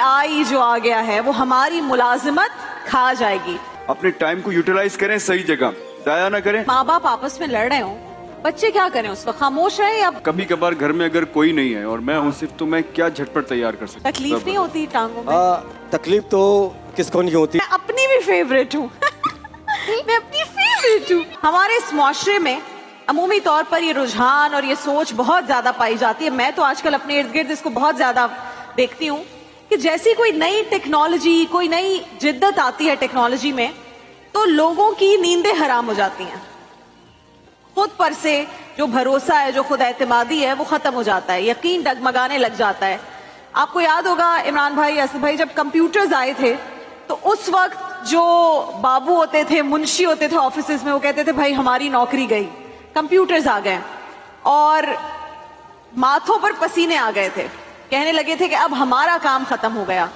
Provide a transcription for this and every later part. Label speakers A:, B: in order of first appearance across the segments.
A: AI जो आ गया है वो हमारी मुलाजिमत खा जाएगी।
B: अपने टाइम को यूटिलाइज करें, सही जगह जाया ना करें।
A: माँ बाप आपस में लड़ रहे हो, बच्चे क्या करें उस वक्त? खामोश रहे या
B: कभी कभार घर में अगर कोई नहीं है और मैं हूँ सिर्फ, तो मैं क्या झटपट तैयार कर सकता हूँ?
A: तकलीफ नहीं होती टांगों में?
C: तकलीफ तो किसको नहीं होती।
A: मैं अपनी भी फेवरेट हूँ मैं अपनी फेवरेट हूँ। हमारे इस मुआशरे में अमूमी तौर पर ये रुझान और ये सोच बहुत ज्यादा पाई जाती है। मैं तो आजकल अपने इर्द गिर्द इसको बहुत ज्यादा देखती हूँ कि जैसी कोई नई टेक्नोलॉजी, कोई नई जिद्दत आती है टेक्नोलॉजी में, तो लोगों की नींदें हराम हो जाती हैं। खुद पर से जो भरोसा है, जो खुद एतमादी है, वो खत्म हो जाता है, यकीन डगमगाने लग जाता है। आपको याद होगा इमरान भाई, असद भाई, जब कंप्यूटर्स आए थे तो उस वक्त जो बाबू होते थे, मुंशी होते थे ऑफिसेज में, वो कहते थे भाई हमारी नौकरी गई, कंप्यूटर्स आ गए, और माथों पर पसीने आ गए थे, कहने लगे थे कि अब हमारा काम खत्म हो गया।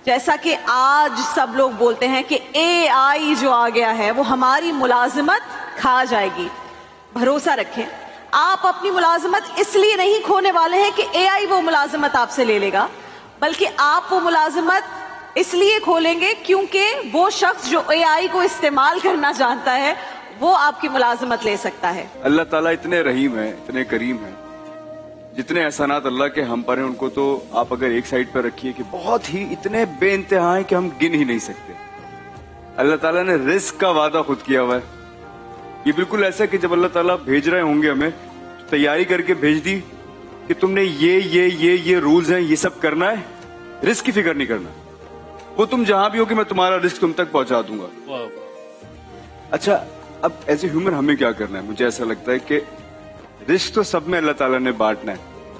A: जैसा कि आज सब लोग बोलते हैं कि AI जो आ गया है वो हमारी मुलाजिमत खा जाएगी। भरोसा रखें, आप अपनी मुलाजिमत इसलिए नहीं खोने वाले हैं कि AI वो मुलाजिमत आपसे ले लेगा, बल्कि आप वो मुलाजिमत इसलिए खोलेंगे क्योंकि वो शख्स जो AI को इस्तेमाल करना जानता है वो आपकी मुलाजिमत ले सकता है।
B: अल्लाह ताला इतने रहीम है, इतने करीम है, जितने एहसानात अल्लाह के हम पर हैं उनको तो आप अगर एक साइड पर रखिए कि बहुत ही इतने बेइंतहा हैं कि हम गिन ही नहीं सकते। अल्लाह ताला ने रिस्क का वादा खुद किया हुआ है। ये बिल्कुल ऐसा है कि जब अल्लाह ताला भेज रहे होंगे हमें, तो तैयारी करके भेज दी कि तुमने ये रूल्स हैं, ये सब करना है, रिस्क की फिक्र नहीं करना, वो तुम जहां भी हो कि मैं तुम्हारा रिस्क तुम तक पहुंचा दूंगा। अच्छा, अब एज ए ह्यूमन हमें क्या करना है? मुझे ऐसा लगता है कि रिस्क तो सब में अल्लाह ताला ने बांटना है,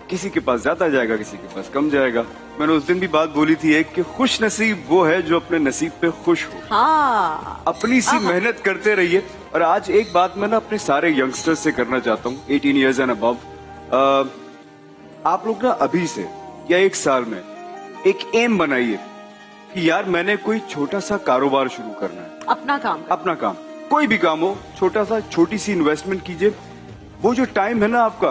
B: किसी के पास ज्यादा जाएगा, किसी के पास कम जाएगा। मैंने उस दिन भी बात बोली थी एक कि खुश नसीब वो है जो अपने नसीब पे खुश हो।
A: हाँ,
B: अपनी सी मेहनत करते रहिए। और आज एक बात मैं ना अपने सारे यंगस्टर्स से करना चाहता हूँ, 18 ईयर्स एंड अबव, आप लोग ना अभी से या एक साल में एक एम बनाइए कि यार मैंने कोई छोटा सा कारोबार शुरू करना है। अपना काम कोई भी काम हो, छोटा सा, छोटी सी इन्वेस्टमेंट कीजिए। वो जो टाइम है ना आपका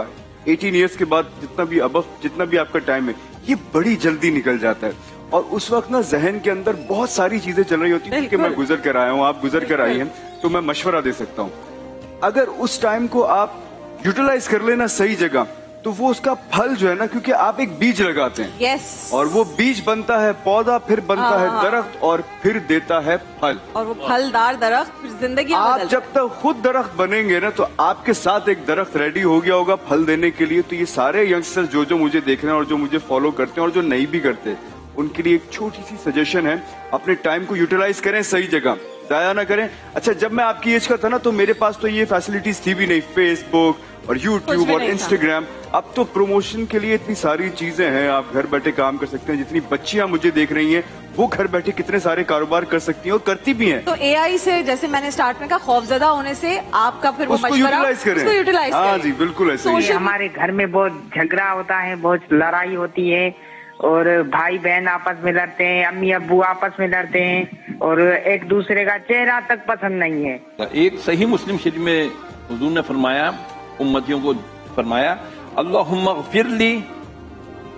B: 18 ईयर्स के बाद, जितना भी आपका टाइम है, ये बड़ी जल्दी निकल जाता है। और उस वक्त ना जहन के अंदर बहुत सारी चीजें चल रही होती है कि मैं गुजर कर आया हूँ, आप गुजर कर आई हैं, तो मैं मशवरा दे सकता हूँ। अगर उस टाइम को आप यूटिलाइज कर लेना सही जगह, तो वो उसका फल जो है ना, क्योंकि आप एक बीज लगाते हैं,
A: यस,
B: और वो बीज बनता है पौधा, फिर बनता है दरख्त, और फिर देता है फल,
A: और वो फलदार दरख्त फिर जिंदगी
B: आप जब तक खुद दरख्त बनेंगे ना, तो आपके साथ एक दरख्त रेडी हो गया होगा फल देने के लिए। तो ये सारे यंगस्टर्स जो मुझे देख रहे हैं और जो मुझे फॉलो करते हैं और जो नहीं भी करते, उनके लिए एक छोटी सी सजेशन है, अपने टाइम को यूटिलाइज करें, सही जगह जाया ना करें। अच्छा, जब मैं आपकी एज का था ना, तो मेरे पास तो ये फैसिलिटीज थी भी नहीं, फेसबुक और यूट्यूब और इंस्टाग्राम। अब तो प्रमोशन के लिए इतनी सारी चीजें हैं, आप घर बैठे काम कर सकते हैं। जितनी बच्चियां मुझे देख रही हैं, वो घर बैठे कितने सारे कारोबार कर सकती हैं और करती भी हैं।
A: तो AI से, जैसे मैंने स्टार्ट में कहा, खौफजदा होने से आपका फिर वो
B: उसको यूटिलाइज करें। हाँ जी, बिल्कुल ऐसे।
D: हमारे घर में बहुत झगड़ा होता है, बहुत लड़ाई होती है, और भाई बहन आपस में लड़ते हैं, अम्मी अब्बू आपस में लड़ते हैं, और एक दूसरे का चेहरा तक पसंद नहीं है।
E: एक सही मुस्लिम शरीफ में हुजूर ने फरमाया, उम्मतियों को फरमाया, अल्लाहुम्मा ग़फ़िरली,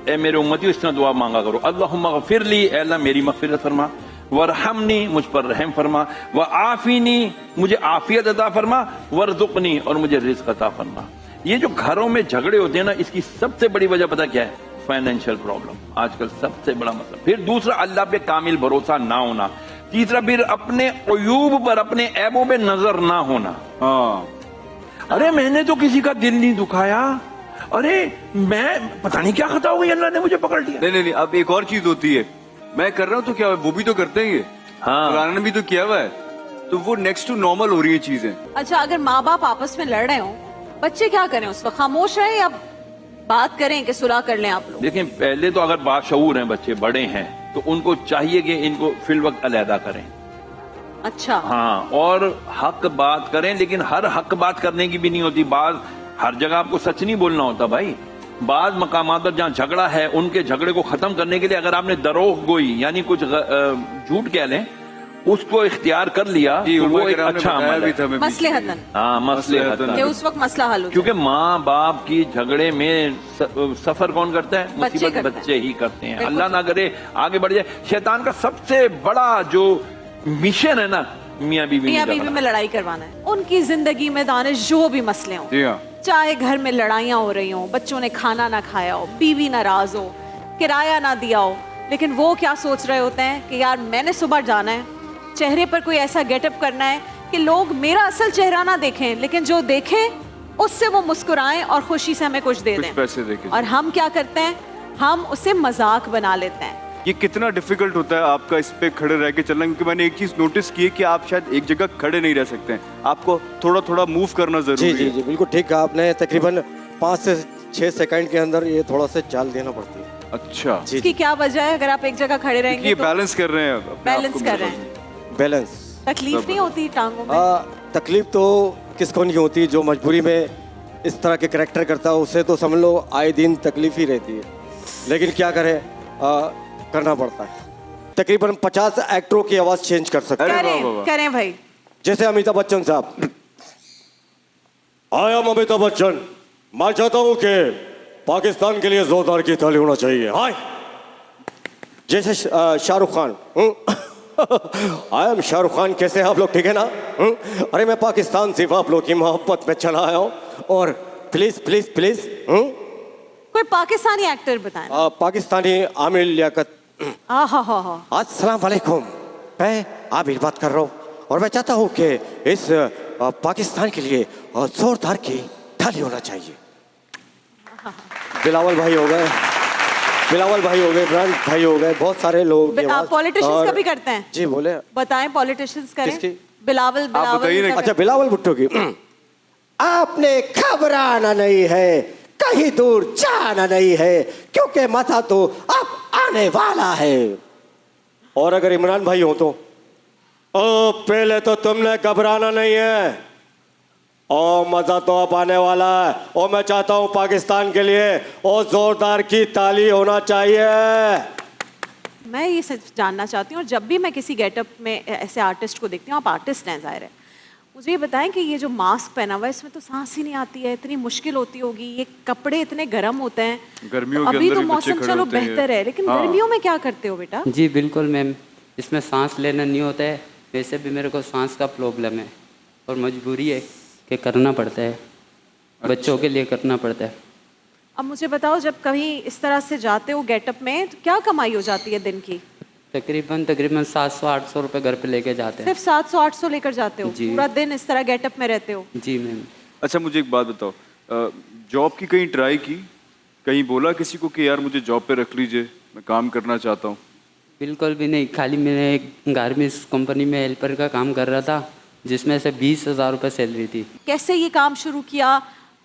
E: ए मेरे उम्मतियों इस तरह दुआ मांगा करो, अल्लाहुम्मा ग़फ़िरली, ए अल्लाह मेरी मग़फ़िरत फरमा, वरहमनी, मुझ पर रहम फरमा, व आफ़ीनी, मुझे आफियत अता फरमा, वरज़ुक़नी, और मुझे रिज़्क़ अता फरमा। ये जो घरों में झगड़े होते हैं ना, इसकी सबसे बड़ी वजह पता क्या है? फाइनेंशियल प्रॉब्लम, आजकल सबसे बड़ा मसला। फिर दूसरा, अल्लाह पे कामिल भरोसा ना होना। तीसरा, फिर अपने अयूब पर, अपने ऐबों पे नजर ना होना।
B: हाँ,
E: अरे मैंने तो किसी का दिल नहीं दुखाया, अरे मैं पता नहीं क्या खता हो गई, अल्लाह ने मुझे पकड़ लिया।
B: नहीं, अब एक और चीज होती है, मैं कर रहा हूँ तो क्या, वो भी तो करते हैं,
E: हाँ,
B: खुदा ने भी तो किया हुआ है, तो वो नेक्स्ट टू नॉर्मल हो रही है चीजें।
A: अच्छा, अगर माँ बाप आपस में लड़ रहे हो, बच्चे क्या करें उस वक्त? खामोश रहे या बात करें कि सुलह कर लें आप लोग?
E: देखिए, पहले तो अगर बाशऊर हैं बच्चे, बड़े हैं, तो उनको चाहिए कि इनको फिल वक्त अलहदा करें।
A: अच्छा,
E: हाँ, और हक बात करें, लेकिन हर हक बात करने की भी नहीं होती। बात हर जगह आपको सच नहीं बोलना होता भाई। बाद मकामात पर जहाँ झगड़ा है, उनके झगड़े को खत्म करने के लिए अगर आपने दरोग गोई यानी कुछ झूठ कह लें, उसको इख्तियार कर लिया
B: जी,
E: तो वो
B: उमर
E: एक
B: किराम ने
E: अच्छा
B: बताया
E: अमल
B: भी
E: है।
B: था हमें बीच
A: मसले
B: में।
A: हदन
E: हाँ मसले
B: मसले
A: कि उस वक्त मसला हल हो
E: क्योंकि माँ बाप की झगड़े में सफर कौन करता है?
A: बच्चे
E: मुसीबत
A: करते हैं।
E: बच्चे ही करते हैं।
A: बिल्कुल
E: अल्लाह ना करे आगे बढ़ जाए। शैतान का सबसे बड़ा जो मिशन है ना, मियाँ बीवी
A: मियाँ
E: में
A: बीवी
E: झगड़ा।
A: में लड़ाई करवाना है। उनकी जिंदगी में दानिश जो भी मसले हों,
B: जी हाँ,
A: चाहे घर में लड़ाइयाँ हो रही हों, बच्चों ने खाना ना खाया हो, बीवी नाराज हो, किराया ना दिया हो, लेकिन वो क्या सोच रहे होते हैं कि यार मैंने सुबह जाना है, चेहरे पर कोई ऐसा गेटअप करना है कि लोग मेरा असल चेहरा ना देखें, लेकिन जो देखें उससे वो मुस्कुराएं और खुशी से हमें कुछ दे
B: कुछ
A: दें।
B: पैसे देके।
A: और हम क्या करते हैं, हम उसे मजाक बना लेते हैं।
B: ये कितना डिफिकल्ट होता है आपका इस पे खड़े रह के चलना, क्योंकि मैंने एक चीज नोटिस की है कि आप शायद एक जगह खड़े नहीं रह सकते हैं, आपको थोड़ा थोड़ा मूव करना
C: जी
B: जरूरी
C: जी
B: है।
C: जी बिल्कुल ठीक कहा आपने। तकरीबन 5 से 6 सेकंड के अंदर ये थोड़ा सा चाल देना पड़ती है।
B: अच्छा,
C: जी
A: इसकी क्या वजह है? अगर आप एक जगह खड़े
B: ये
A: रहेंगे तो
B: बैलेंस कर रहे हैं अपने आप
A: बैलेंस
B: को
A: कर रहे
B: मेरे
A: हैं।
C: बैलेंस।
A: तकलीफ नहीं होती टांगों में?
C: तकलीफ तो किसको नहीं होती, जो मजबूरी में इस तरह के करैक्टर करता है उसे तो समझ लो आए दिन तकलीफ ही रहती है, लेकिन क्या करें, करना पड़ता है। तकरीबन 50 एक्टरों की आवाज चेंज कर सकते हैं।
B: अरे वाह, वाह,
A: करें
B: वाह।
A: करें भाई।
C: जैसे अमिताभ बच्चन साहब, आई एम अमिताभ बच्चन, मैं चाहता हूं कि पाकिस्तान के लिए जोरदार की ताली होना चाहिए। हाय। जैसे शाहरुख खान, आई एम शाहरुख खान, कैसे हैं आप लोग, ठीक है ना? अरे मैं पाकिस्तान से आप लोग की मोहब्बत में चला आया हूँ, और प्लीज प्लीज प्लीज
A: कोई पाकिस्तानी एक्टर बताएं।
C: पाकिस्तानी आमिर लियाकत।
A: हाँ।
C: अस्सलाम वालेकुम, मैं आमिर बात कर रहा हूँ, और मैं चाहता हूँ कि इस पाकिस्तान के लिए जोरदार की ताली होना चाहिए। बिलावल भाई हो गए, बिलावल भाई हो गए, इमरान भाई हो गए, बहुत सारे लोग।
A: आप पॉलिटिशियंस का भी करते हैं?
C: जी बोले।
A: बताएं, पॉलिटिशियंस करें।
C: किसकी?
A: बिलावल
B: बताइए ना।
A: का
C: अच्छा, बिलावल भुट्टो की। आपने घबराना नहीं है, कहीं दूर जाना नहीं है, क्योंकि मजा तो अब आने वाला है। और अगर इमरान भाई हो तो पहले तो तुमने घबराना नहीं है, और मजा तो अब आने वाला है, और मैं चाहता हूं पाकिस्तान के लिए और जोरदार की ताली होना चाहिए।
A: मैं ये सच जानना चाहती हूँ, और जब भी मैं किसी गेटअप में ऐसे आर्टिस्ट को देखती हूँ, आप आर्टिस्ट हैं जाहिर है, मुझे ये बताएं कि ये जो मास्क पहना हुआ है इसमें तो सांस ही नहीं आती है, इतनी मुश्किल होती होगी, ये कपड़े इतने गर्म होते हैं।
B: गर्मियों
A: तो
B: के
A: अभी
B: अंदर
A: तो
B: भी बच्चे
A: मौसम
B: खड़े
A: चलो
B: होते हैं।
A: बेहतर है, लेकिन
B: हाँ।
A: गर्मियों में क्या करते हो बेटा?
F: जी बिल्कुल मैम, इसमें सांस लेना नहीं होता है, वैसे भी मेरे को सांस का प्रॉब्लम है, और मजबूरी है कि करना पड़ता है, बच्चों के लिए करना पड़ता है।
A: अब मुझे बताओ, जब कहीं इस तरह से जाते हो गेटअप में तो क्या कमाई हो जाती है दिन की?
F: तकरीबन 700-800 रुपये घर पे लेके जाते हैं।
A: सिर्फ 700-800 लेकर जाते हो?
F: जी।
A: पूरा दिन इस तरह गेटअप में रहते हो?
F: जी मैम।
B: अच्छा, मुझे एक बात बताओ, जॉब की कहीं ट्राई की, कहीं बोला किसी को कि यार मुझे जॉब पे रख लीजिए, मैं काम करना चाहता हूँ?
F: बिल्कुल भी नहीं, खाली मैंने एक गारमेंट्स कंपनी में हेल्पर का काम कर रहा था, जिसमें से 20,000 रुपये सैलरी थी।
A: कैसे ये काम शुरू किया?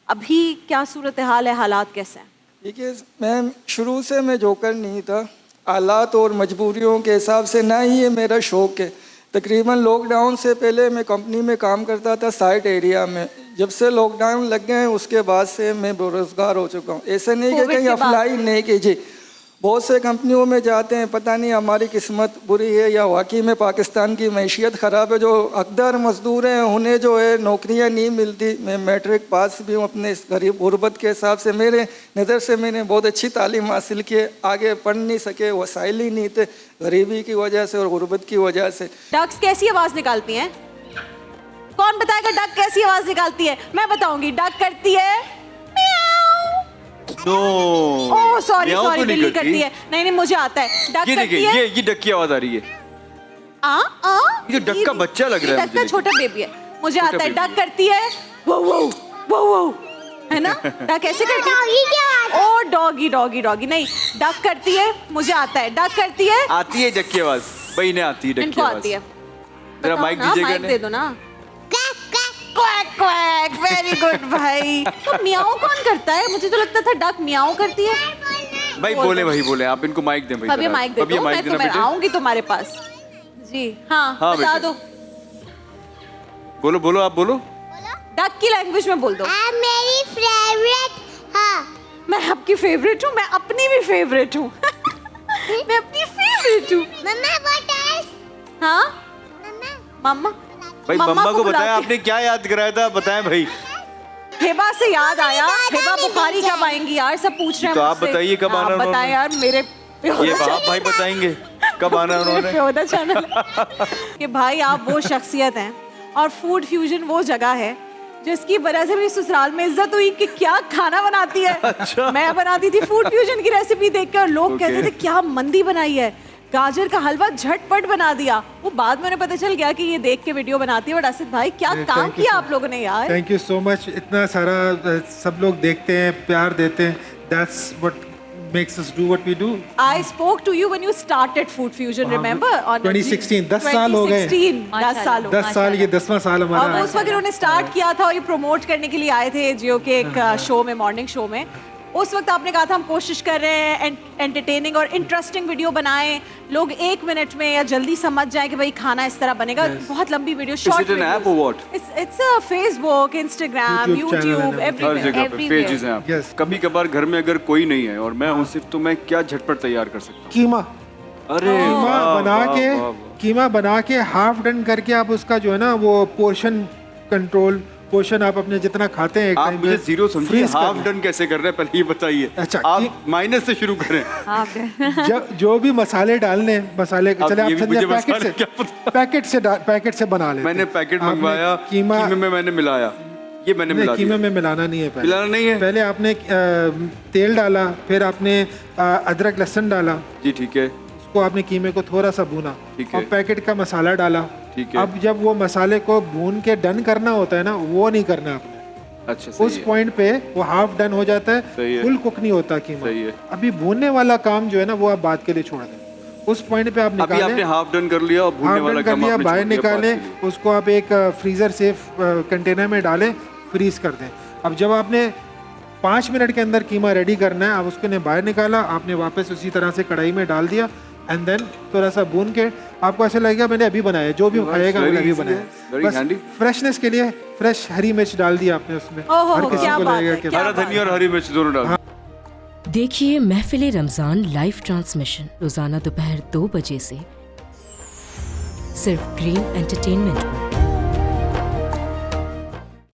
A: अभी क्या सूरत हाल है, हालात कैसे हैं?
G: देखिए मैम, शुरू से मैं जोकर नहीं था, हालात और मजबूरियों के हिसाब से ना ही ये मेरा शौक़ है। तकरीबन लॉकडाउन से पहले मैं कंपनी में काम करता था साइट एरिया में, जब से लॉकडाउन लग गए उसके बाद से मैं बेरोज़गार हो चुका हूँ। ऐसे नहीं कि
A: कोविड
G: कहीं
A: के बाद?
G: अप्लाई नहीं कीजिए, बहुत से कंपनियों में जाते हैं, पता नहीं हमारी किस्मत बुरी है या वाकई में पाकिस्तान की मैशियत ख़राब है। जो हकदार मजदूर हैं उन्हें जो है नौकरियां नहीं मिलती। मैं मैट्रिक पास भी हूँ अपने इस गरीब गुरबत के हिसाब से, मेरे नज़र से मैंने बहुत अच्छी तालीम हासिल की, आगे पढ़ नहीं सके, वसाइल ही नहीं थे गरीबी की वजह से और गुरबत की वजह से।
A: डक्स कैसी आवाज निकालती हैं? कौन बताएगा डक कैसी आवाज निकालती है? मैं बताऊंगी। डक करती है
B: नो,
A: ओह सॉरी
B: म्याऊं तो
A: सॉरी,
B: नहीं
A: बिल्ली करती है। नहीं नहीं, मुझे आता है। डक
B: ये
A: करती
B: देखिए,
A: है
B: ये डक की आवाज आ रही है।
A: आ
B: ये डक का बच्चा लग रहा है
A: डक का
B: मुझे।
A: छोटा बेबी है, मुझे
B: छोटा
A: आता है।
B: बेबी।
A: डक करती है वो वो वो वो, है ना? डक ऐसे करती है। ओ डॉगी डॉगी डॉगी नहीं, डक करती है, मुझे आता है। डक करती है,
B: आती है डक की आवाज, भाई ने आती है डक की
A: इनको
B: आवाज।
A: आती है।
B: मेरा
A: बताओ
B: माइक
A: ना,
B: दीजिएगा
A: माइक
B: ने।
A: दे दो ना। क्वैक क्वैक, वेरी गुड भाई। तो मियाओ कौन करता है? मुझे तो लगता था डक मियाओ करती है।
B: भाई बोले, भाई बोले, आप इनको माइक दें भाई।
A: अब ये
B: जरा।
A: माइक दे
B: अब ये
A: दो,
B: माइक
A: मैं
B: देना
A: तुम्हें
B: बेटे।
A: आऊंगी तुम्हारे पास। जी हाँ,
B: हाँ,
A: बता
B: बेटे।
A: दो।
B: बोलो बोलो, आप बोलो।
A: डक की लैंग्वेज में बोल दो।
H: मेरी फेवरेट। हाँ,
A: मैं आपकी फेवरेट हूँ, मैं अपनी भी फेवरेट हूँ। मैं अपनी फेवरेट हूँ।
H: मम्मा व्हाट एल्स?
A: हाँ, मम्मा
B: भाई
A: मम्मा
B: मम्मा को
A: बुला
B: बताया
A: के-
B: आपने क्या याद कराया था, बताएं भाई।
A: हेबा से याद आया, हेबा बुखारी कब आएंगी यार, सब पूछ रहे हैं
B: तो आप
A: मुझसे।
B: बताइए कब
A: आप
B: आना
A: बताएं
B: उन्होंने?
A: यार, मेरे
B: ये आप भाई बताएंगे कब आना उन्होंने।
A: प्योदा चैनल कि भाई आप वो शख्सियत हैं और फूड फ्यूजन वो जगह है जिसकी वजह से मेरी ससुराल में इज्जत हुई कि क्या खाना बनाती है।
B: अच्छा।
A: मैं बनाती थी फूड फ्यूजन की रेसिपी देख के और लोग
B: Okay.
A: कहते थे क्या मंदी बनाई है, गाजर का हलवा झटपट बना दिया। वो बाद में उन्हें पता चल गया कि ये देख के वीडियो बनाती है। बट असद भाई क्या काम किया आप लोगों ने यार।
I: Thank you so much. इतना सारा सब लोग देखते हैं, प्यार देते हैं, that's what makes us do what we do.
A: I spoke to you when you started Food Fusion, remember? On
I: 2016, 10 साल हो गए।
A: 10 साल हो गए।
I: 10 साल, ये 10वां साल
A: और
I: हमारा।
A: उस वक्त इन्होंने स्टार्ट किया था और ये प्रमोट करने के लिए आए थे जियो के एक शो में, मॉर्निंग शो में। उस वक्त आपने कहा था हम कोशिश कर रहे हैं एंटरटेनिंग और इंटरेस्टिंग वीडियो बनाएं, लोग 1 मिनट में या जल्दी समझ जाएं कि भाई खाना इस तरह बनेगा। बहुत लंबी video, short
B: it an app or what?
A: It's a Facebook, Instagram,
I: YouTube channel
A: YouTube,
I: है ना?
B: हर जगह पे
A: एवरीवेयर।
B: पेजेस हैं आप।
I: Yes.
B: कभी कभार घर में अगर कोई नहीं है और मैं हूँ सिर्फ, तो मैं क्या झटपट तैयार कर सकता हूँ।
I: कीमा
B: अरे
I: कीमा
B: वाह,
I: बना
B: वाह,
I: के
B: वाह, वाह।
I: कीमा बना के हाफ डन करके आप उसका जो है ना वो पोर्शन कंट्रोल, पोर्शन आप अपने जितना खाते हैं एक
B: आप
I: टाइम
B: मुझे
I: में
B: जीरो समझिए,
I: freeze कर
B: हाफ
I: लें।
B: डन कैसे कर रहे हैं पहले ये बताइए।
I: अच्छा,
B: आप माइनस से शुरू करें।
I: जो भी मसाले डालने, मसाले
B: अब
I: चले आप
B: ये भी
I: समझे
B: मुझे
I: पैकेट
B: मसाले
I: से
B: क्या पता।
I: पैकेट से बना लेते
B: मैंने
I: हैं।
B: पैकेट
I: आपने
B: मंगवाया,
I: कीमा
B: कीमे में मैंने मिलाया, ये मैंने
I: नहीं,
B: मिला
I: कीमे
B: दिया।
I: में मिलाना नहीं है। पहले
B: मिलाना नहीं है?
I: पहले आपने तेल डाला, फिर आपने अदरक लहसुन डाला,
B: जी ठीक है।
I: उसको आपने कीमे को थोड़ा सा भूना
B: ठीक है।
I: और पैकेट का मसाला डाला।
B: ठीक है।
I: अब जब वो मसाले को भून के डन करना होता है ना, वो नहीं करना आपने।
B: अच्छा सही
I: उस
B: है।
I: पॉइंट पे वो हाफ डन हो जाता
B: सही
I: है,
B: है।
I: फुल कुक नहीं होता कीमा।
B: सही है।
I: अभी भूनने वाला काम जो है ना वो आप बात के लिए छोड़ दें। उस पॉइंट पे आप
B: अभी
I: निकालें,
B: आपने हाफ डन कर लिया और भूनने
I: हाफ
B: वाला
I: डन कर
B: काम
I: लिया,
B: आपने
I: बाहर
B: छोड़ दिया
I: निकालें,
B: बाद के लिए।
I: उसको आप एक फ्रीजर सेफ कंटेनर में डालें, फ्रीज कर दें। अब जब आपने 5 मिनट के अंदर कीमा रेडी करना है, आप उसको ने बाहर निकाला, आपने वापस उसी तरह से कढ़ाई में डाल दिया एंड देन थोड़ा सा भून के आपको ऐसा लगेगा मैंने अभी बनाया, जो भी खाएगा
B: very
I: मैंने अभी
B: easy है,
I: बनाया।
B: very
I: बस
B: handy।
I: फ्रेशनेस के लिए फ्रेश हरी मिर्च डाल दी आपने उसमें।
A: ओहो,
I: हर किसी
A: क्या
I: को
A: बात
I: लगेगा
A: है,
I: कि
A: क्या
B: हरा धनिया और हरी मिर्च दोनों डाल।
J: देखिए महफिल रमजान लाइव ट्रांसमिशन रोजाना दोपहर 2 बजे से सिर्फ ग्रीन एंटरटेनमेंट पर।